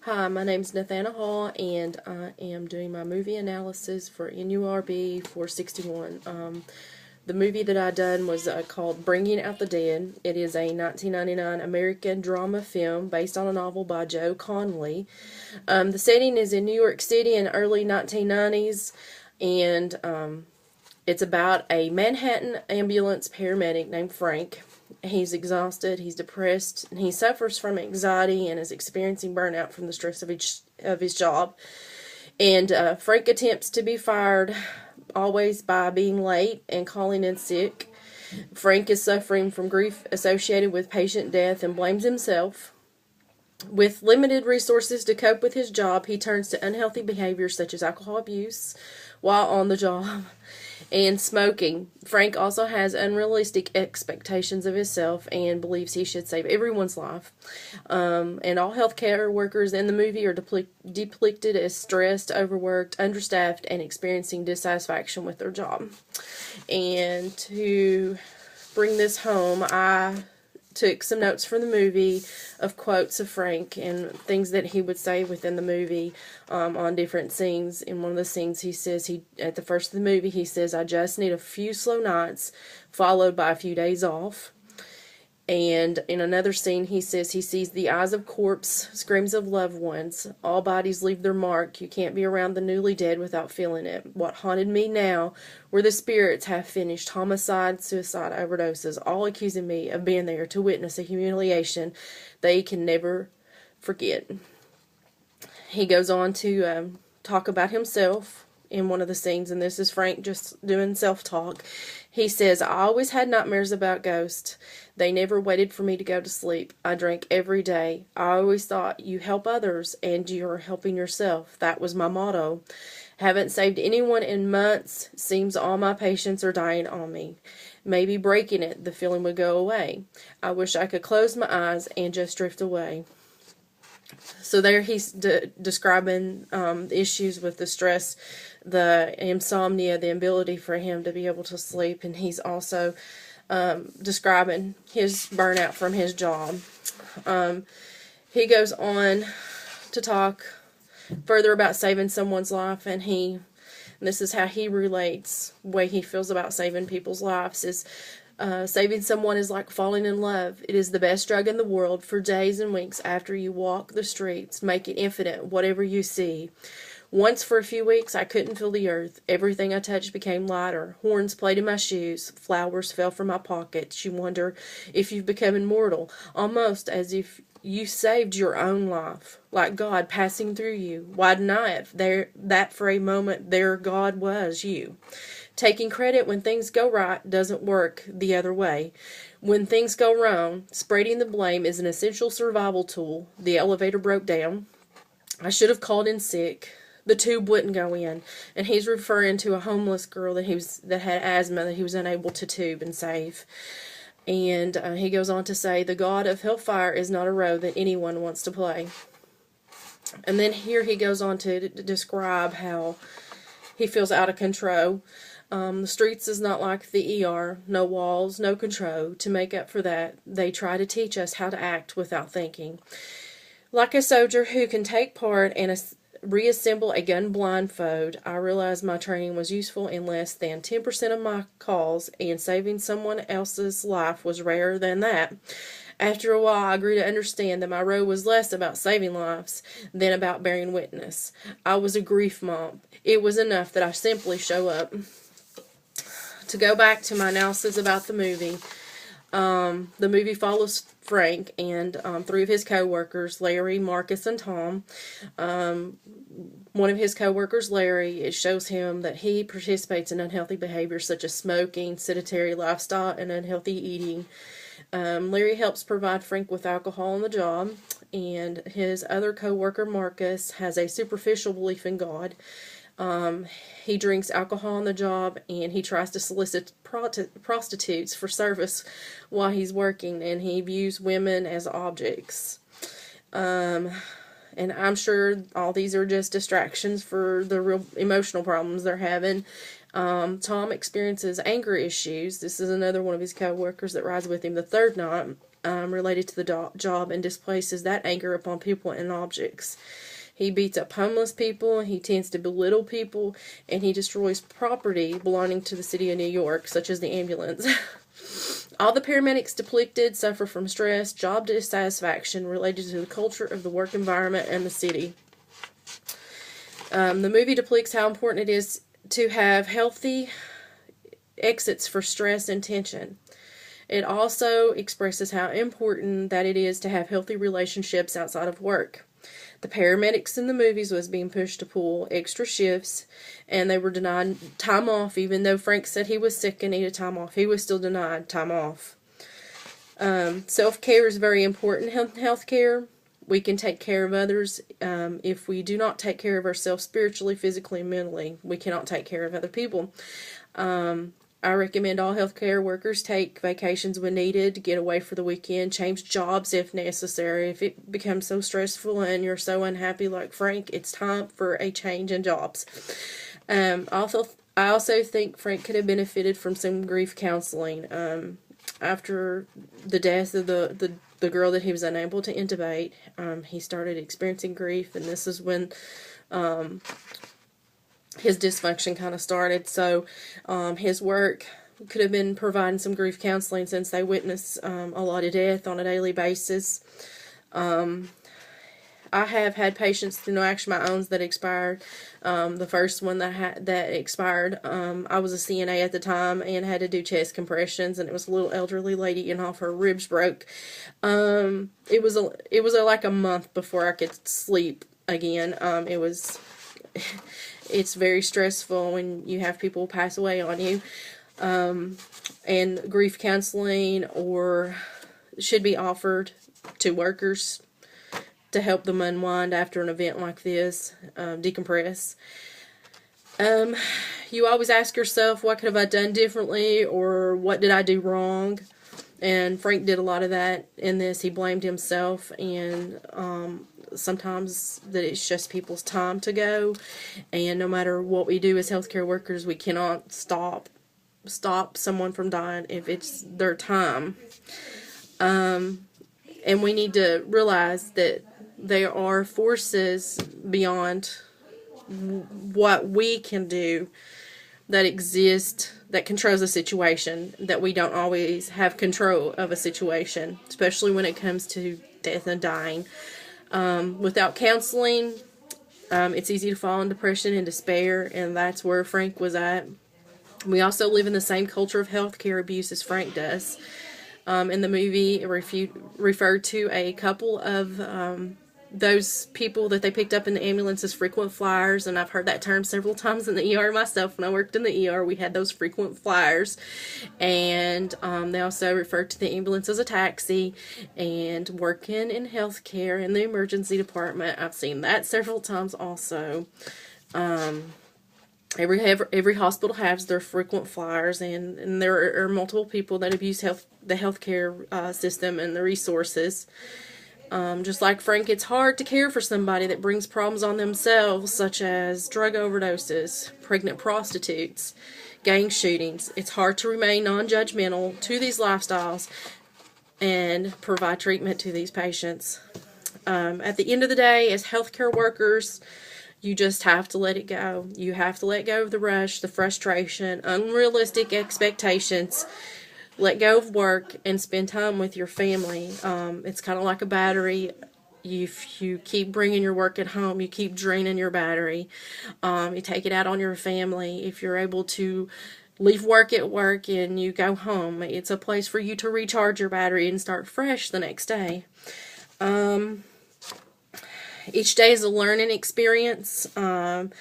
Hi, my name is Nathana Hall, and I am doing my movie analysis for NURB 461. The movie that I done was called Bringing Out the Dead. It is a 1999 American drama film based on a novel by Joe Conley. The setting is in New York City in early 1990s, and it's about a Manhattan ambulance paramedic named Frank. He's exhausted, he's depressed, and he suffers from anxiety and is experiencing burnout from the stress of his job. And Frank attempts to be fired, always by being late and calling in sick. Frank is suffering from grief associated with patient death and blames himself. With limited resources to cope with his job, he turns to unhealthy behaviors such as alcohol abuse while on the job and smoking. Frank also has unrealistic expectations of himself and believes he should save everyone's life. And all healthcare workers in the movie are depicted as stressed, overworked, understaffed, and experiencing dissatisfaction with their job. And to bring this home, I took some notes from the movie of quotes of Frank and things that he would say within the movie on different scenes. In one of the scenes, he says, at the first of the movie, he says, "I just need a few slow nights followed by a few days off." And in another scene, he says he sees the eyes of corpse, screams of loved ones. All bodies leave their mark. You can't be around the newly dead without feeling it. What haunted me now were the spirits half finished, homicide, suicide, overdoses, all accusing me of being there to witness a humiliation they can never forget. He goes on to talk about himself in one of the scenes, and this is Frank just doing self-talk. He says, "I always had nightmares about ghosts. They never waited for me to go to sleep. I drank every day. I always thought you help others and you're helping yourself. That was my motto. Haven't saved anyone in months. Seems all my patients are dying on me. Maybe breaking it, the feeling would go away. I wish I could close my eyes and just drift away." So there he's describing the issues with the stress, the insomnia, the ability for him to be able to sleep, and he's also describing his burnout from his job. He goes on to talk further about saving someone's life, and this is how he relates, the way he feels about saving people's lives is, saving someone is like falling in love. It is the best drug in the world for days and weeks after you walk the streets. Make it infinite, whatever you see. Once for a few weeks I couldn't feel the earth. Everything I touched became lighter. Horns played in my shoes. Flowers fell from my pockets. You wonder if you've become immortal, almost as if you saved your own life, like God passing through you. Why deny it? That for a moment there God was you. Taking credit when things go right doesn't work the other way. When things go wrong, spreading the blame is an essential survival tool. The elevator broke down. I should have called in sick. The tube wouldn't go in. And he's referring to a homeless girl that had asthma that he was unable to tube and save. And he goes on to say, the God of hellfire is not a role that anyone wants to play. And then here he goes on to describe how he feels out of control. The streets is not like the ER, no walls, no control. To make up for that, they try to teach us how to act without thinking. Like a soldier who can take part and reassemble a gun blindfold, I realized my training was useful in less than 10% of my calls, and saving someone else's life was rarer than that. After a while, I grew to understand that my role was less about saving lives than about bearing witness. I was a grief mom. It was enough that I simply show up. To go back to my analysis about the movie follows Frank and three of his co-workers, Larry, Marcus, and Tom. One of his co-workers, Larry, it shows him that he participates in unhealthy behaviors such as smoking, sedentary lifestyle, and unhealthy eating. Larry helps provide Frank with alcohol on the job, and his other co-worker, Marcus, has a superficial belief in God. He drinks alcohol on the job, and he tries to solicit prostitutes for service while he's working, and he views women as objects. And I'm sure all these are just distractions for the real emotional problems they're having. Tom experiences anger issues. This is another one of his co-workers that rides with him the third night. related to the job and displaces that anger upon people and objects. He beats up homeless people, he tends to belittle people, and he destroys property belonging to the city of New York, such as the ambulance. All the paramedics depicted suffer from stress, job dissatisfaction related to the culture of the work environment and the city. The movie depicts how important it is to have healthy exits for stress and tension. It also expresses how important that it is to have healthy relationships outside of work. The paramedics in the movies was being pushed to pull extra shifts, and they were denied time off. Even though Frank said he was sick and needed time off, he was still denied time off. Self-care is very important in healthcare. We can take care of others. If we do not take care of ourselves spiritually, physically, and mentally, we cannot take care of other people. I recommend all healthcare workers take vacations when needed, get away for the weekend, change jobs if necessary. If it becomes so stressful and you're so unhappy like Frank, it's time for a change in jobs. I also think Frank could have benefited from some grief counseling. After the death of the girl that he was unable to intubate, he started experiencing grief, and this is when his dysfunction kind of started. So his work could have been providing some grief counseling, since they witness a lot of death on a daily basis. I have had patients, actually my own, that expired. The first one that expired, I was a CNA at the time and had to do chest compressions, and it was a little elderly lady, and all her ribs broke. It was like a month before I could sleep again. It's very stressful when you have people pass away on you. And grief counseling should be offered to workers to help them unwind after an event like this, decompress. You always ask yourself, what could have I done differently, or what did I do wrong? And Frank did a lot of that in this. He blamed himself, and sometimes that it's just people's time to go, and no matter what we do as healthcare workers, we cannot stop someone from dying if it's their time. And we need to realize that there are forces beyond what we can do that exist, that controls a situation, that we don't always have control of a situation, especially when it comes to death and dying. Without counseling, it's easy to fall in depression and despair, and that's where Frank was at. We also live in the same culture of healthcare abuse as Frank does. In the movie, it referred to a couple of those people that they picked up in the ambulance as frequent flyers, and I've heard that term several times in the ER myself. When I worked in the ER, we had those frequent flyers, and they also referred to the ambulance as a taxi. And working in healthcare in the emergency department, I've seen that several times also. Every hospital has their frequent flyers, and there are multiple people that abuse the healthcare system and the resources. Just like Frank, it's hard to care for somebody that brings problems on themselves, such as drug overdoses, pregnant prostitutes, gang shootings. It's hard to remain non-judgmental to these lifestyles and provide treatment to these patients. At the end of the day, as healthcare workers, you just have to let it go. You have to let go of the rush, the frustration, unrealistic expectations. Let go of work and spend time with your family. It's kind of like a battery. If you keep bringing your work at home, you keep draining your battery. You take it out on your family. If you're able to leave work at work and you go home, it's a place for you to recharge your battery and start fresh the next day. Each day is a learning experience. And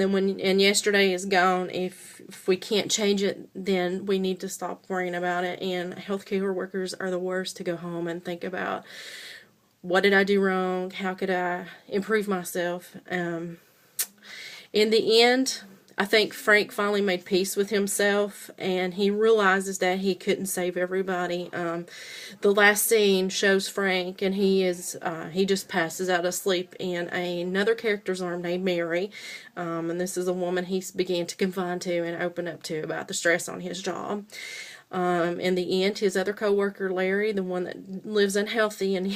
then when yesterday is gone, if we can't change it, then we need to stop worrying about it. And healthcare workers are the worst to go home and think about, what did I do wrong? How could I improve myself? In the end, I think Frank finally made peace with himself, and he realizes that he couldn't save everybody. The last scene shows Frank, and he just passes out asleep in another character's arm named Mary, and this is a woman he began to confide to and open up to about the stress on his job. In the end, his other coworker, Larry, the one that lives unhealthy, and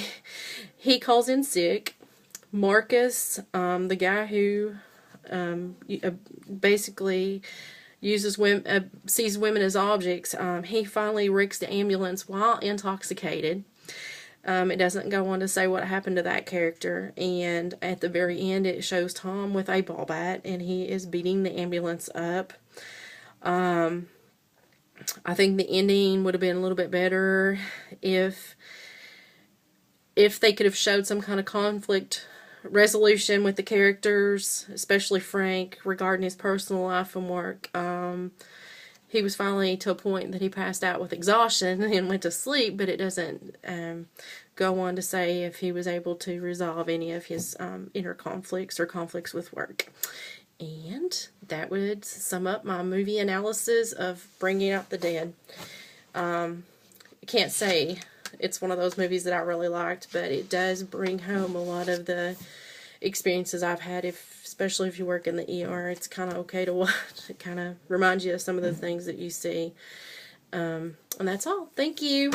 he calls in sick. Marcus, the guy who basically uses women, sees women as objects, he finally wrecks the ambulance while intoxicated. It doesn't go on to say what happened to that character, and at the very end it shows Tom with a ball bat and he is beating the ambulance up. I think the ending would have been a little bit better if they could have showed some kind of conflict resolution with the characters, especially Frank, regarding his personal life and work. He was finally to a point that he passed out with exhaustion and went to sleep, but it doesn't go on to say if he was able to resolve any of his inner conflicts or conflicts with work. And that would sum up my movie analysis of Bringing Out the Dead. I can't say it's one of those movies that I really liked, but it does bring home a lot of the experiences I've had, especially if you work in the ER. It's kind of okay to watch. It kind of reminds you of some of the things that you see. And that's all. Thank you.